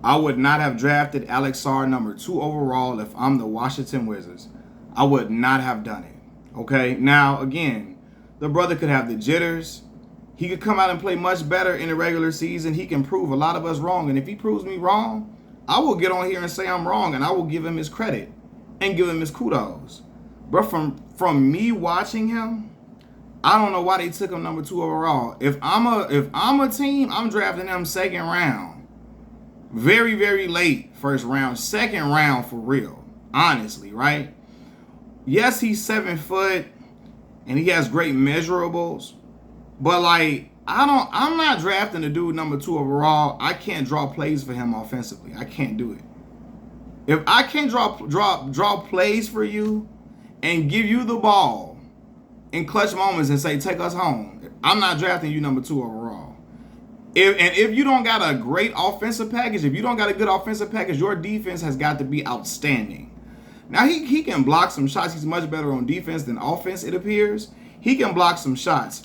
I would not have drafted Alex Sarr number 2 overall if I'm the Washington Wizards. I would not have done it. Okay? Now, again, the brother could have the jitters. He could come out and play much better in the regular season. He can prove a lot of us wrong. And if he proves me wrong, I will get on here and say I'm wrong, and I will give him his credit and give him his kudos. But from me watching him, I don't know why they took him number 2 overall. If I'm a team, I'm drafting him second round. Very, very late first round, second round for real. Honestly, right? Yes, he's 7 foot and he has great measurables. But like, I'm not drafting the dude number 2 overall. I can't draw plays for him offensively. I can't do it. If I can't draw plays for you and give you the ball in clutch moments and say, take us home, I'm not drafting you number 2 overall. If you don't got a great offensive package, if you don't got a good offensive package, your defense has got to be outstanding. Now, he can block some shots. He's much better on defense than offense, it appears. He can block some shots.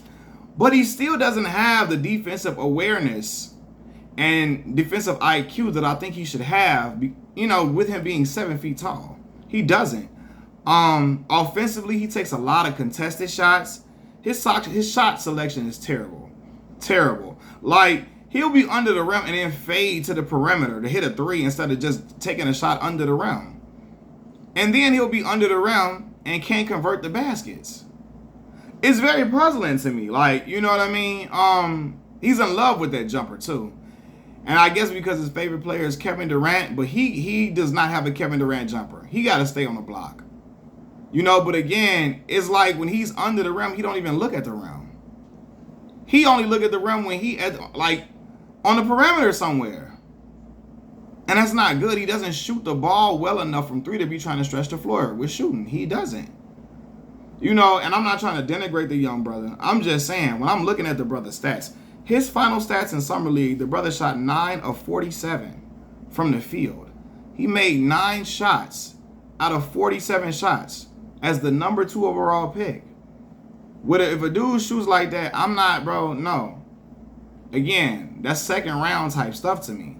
But he still doesn't have the defensive awareness and defensive IQ that I think he should have, with him being 7 feet tall. He doesn't. Offensively, he takes a lot of contested shots. His shot selection is terrible. Terrible. Like, he'll be under the rim and then fade to the perimeter to hit a 3 instead of just taking a shot under the rim. And then he'll be under the rim and can't convert the baskets. It's very puzzling to me. Like, you know what I mean? He's in love with that jumper too. And I guess because his favorite player is Kevin Durant, but he does not have a Kevin Durant jumper. He got to stay on the block. But again, it's like when he's under the rim, he don't even look at the rim. He only look at the rim when he on the perimeter somewhere. And that's not good. He doesn't shoot the ball well enough from 3 to be trying to stretch the floor with shooting. He doesn't. And I'm not trying to denigrate the young brother. I'm just saying, when I'm looking at the brother's stats, his final stats in Summer League, the brother shot 9 of 47 from the field. He made 9 shots out of 47 shots as the number 2 overall pick. If a dude shoots like that, I'm not, bro, no. Again, that's second round type stuff to me.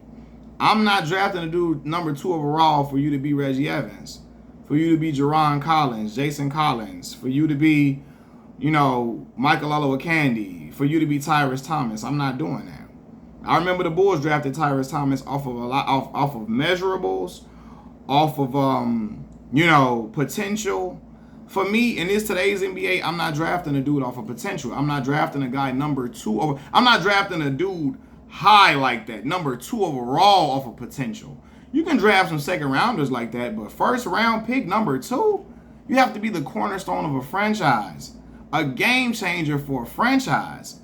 I'm not drafting a dude number 2 overall for you to be Reggie Evans, for you to be Jerron Collins, Jason Collins, for you to be, Michael Olowokandi, for you to be Tyrese Thomas. I'm not doing that. I remember the Bulls drafted Tyrese Thomas off of measurables, off of potential. For me, in today's NBA, I'm not drafting a dude off of potential. I'm not drafting a guy number 2 over. I'm not drafting a dude high like that, number 2 overall off of potential. You can draft some second rounders like that, but first round pick number 2, you have to be the cornerstone of a franchise, a game changer for a franchise.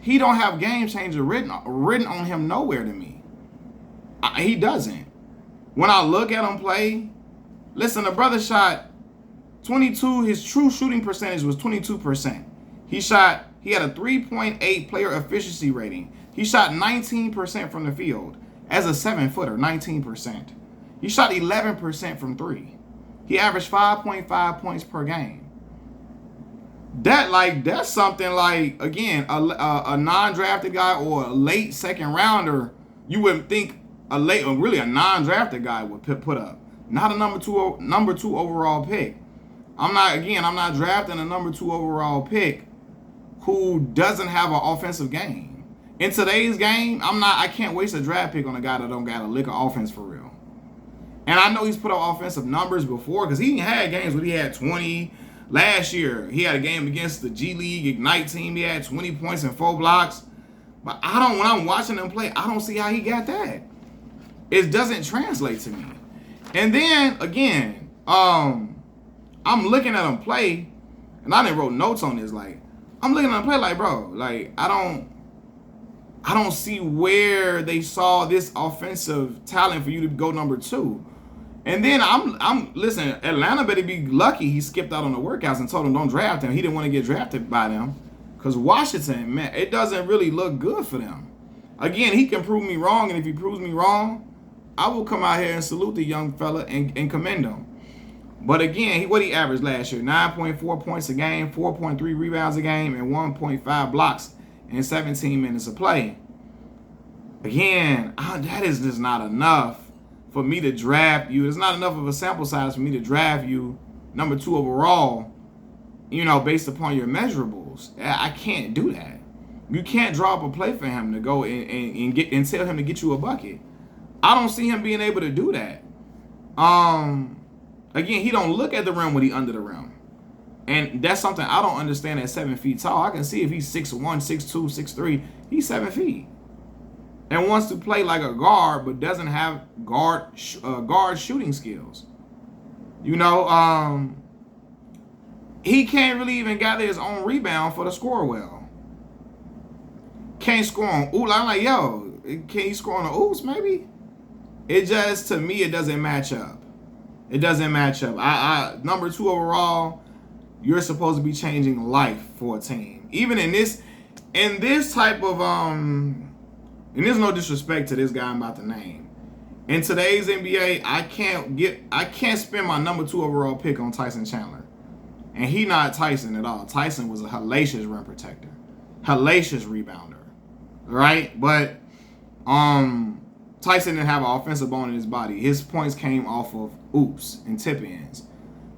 He don't have game changer written on him nowhere to me. He doesn't. When I look at him play, listen, the brother shot 22. His true shooting percentage was 22%. He had a 3.8 player efficiency rating. He shot 19% from the field as a 7-footer, 19%. He shot 11% from 3. He averaged 5.5 points per game. That's something like, again, a non-drafted guy or a late second rounder, you wouldn't think a non-drafted guy would put up. Not a number two overall pick. I'm not drafting a number 2 overall pick who doesn't have an offensive game. In today's game, I can't waste a draft pick on a guy that don't got a lick of offense for real. And I know he's put up offensive numbers before because he had games where he had 20. Last year, he had a game against the G League Ignite team. He had 20 points and 4 blocks. But when I'm watching him play, I don't see how he got that. It doesn't translate to me. And then, again, I'm looking at him play, and I didn't wrote notes on this. Like, I'm looking at him play like, bro, like, I don't see where they saw this offensive talent for you to go number 2. And then listen, Atlanta better be lucky he skipped out on the workouts and told them don't draft him. He didn't want to get drafted by them. Because Washington, man, it doesn't really look good for them. Again, he can prove me wrong, and if he proves me wrong, I will come out here and salute the young fella and commend him. But again, what he averaged last year, 9.4 points a game, 4.3 rebounds a game, and 1.5 blocks in 17 minutes of play. Again, that is just not enough for me to draft you. It's not enough of a sample size for me to draft you number 2 overall, based upon your measurables. I can't do that. You can't draw up a play for him to go and tell him to get you a bucket. I don't see him being able to do that. Again, he don't look at the rim when he under the rim. And that's something I don't understand at 7 feet tall. I can see if he's 6'1", 6'2", 6'3", he's 7 feet. And wants to play like a guard, but doesn't have guard shooting skills. He can't really even gather his own rebound for the score well. Can't score on ooh. I'm like, yo, can he score on the oops maybe? It just, to me, it doesn't match up. It doesn't match up. I number 2 overall, you're supposed to be changing life for a team. Even in this type of and there's no disrespect to this guy I'm about to name. In today's NBA, I can't spend my number 2 overall pick on Tyson Chandler. And he not Tyson at all. Tyson was a hellacious rim protector. Hellacious rebounder. Right? But Tyson didn't have an offensive bone in his body. His points came off of oops and tip-ins.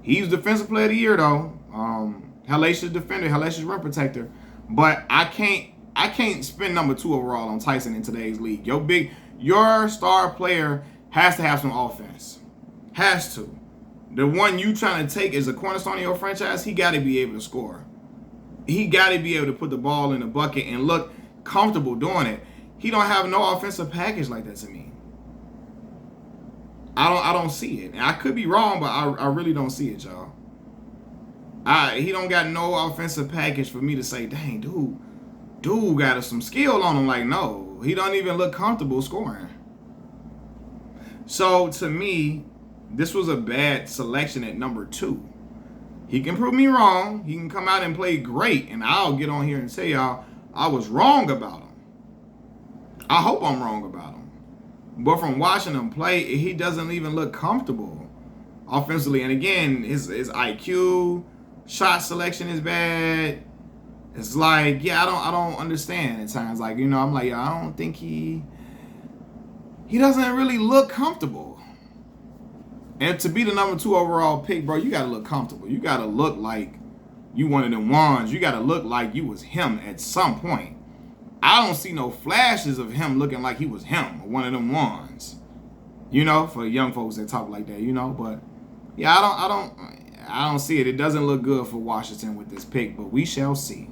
He was defensive player of the year though. Hellacious defender, hellacious rim protector. But I can't spend number 2 overall on Tyson in today's league. Your star player has to have some offense. Has to. The one you trying to take is a cornerstone of your franchise. He got to be able to score. He got to be able to put the ball in the bucket and look comfortable doing it. He don't have no offensive package like that to me. I don't see it. And I could be wrong, but I really don't see it, y'all. He don't got no offensive package for me to say, dang, dude got some skill on him. Like, no, he don't even look comfortable scoring. So to me, this was a bad selection at number 2. He can prove me wrong. He can come out and play great, and I'll get on here and tell y'all I was wrong about him. I hope I'm wrong about him. But from watching him play, he doesn't even look comfortable offensively. And again, his IQ, shot selection is bad. It's like, yeah, I don't understand at times. Like, I'm like, I don't think he doesn't really look comfortable. And to be the number 2 overall pick, bro, you got to look comfortable. You got to look like you one of them ones. You got to look like you was him at some point. I don't see no flashes of him looking like he was him, or one of them ones. For the young folks that talk like that, But yeah, I don't see it. It doesn't look good for Washington with this pick, but we shall see.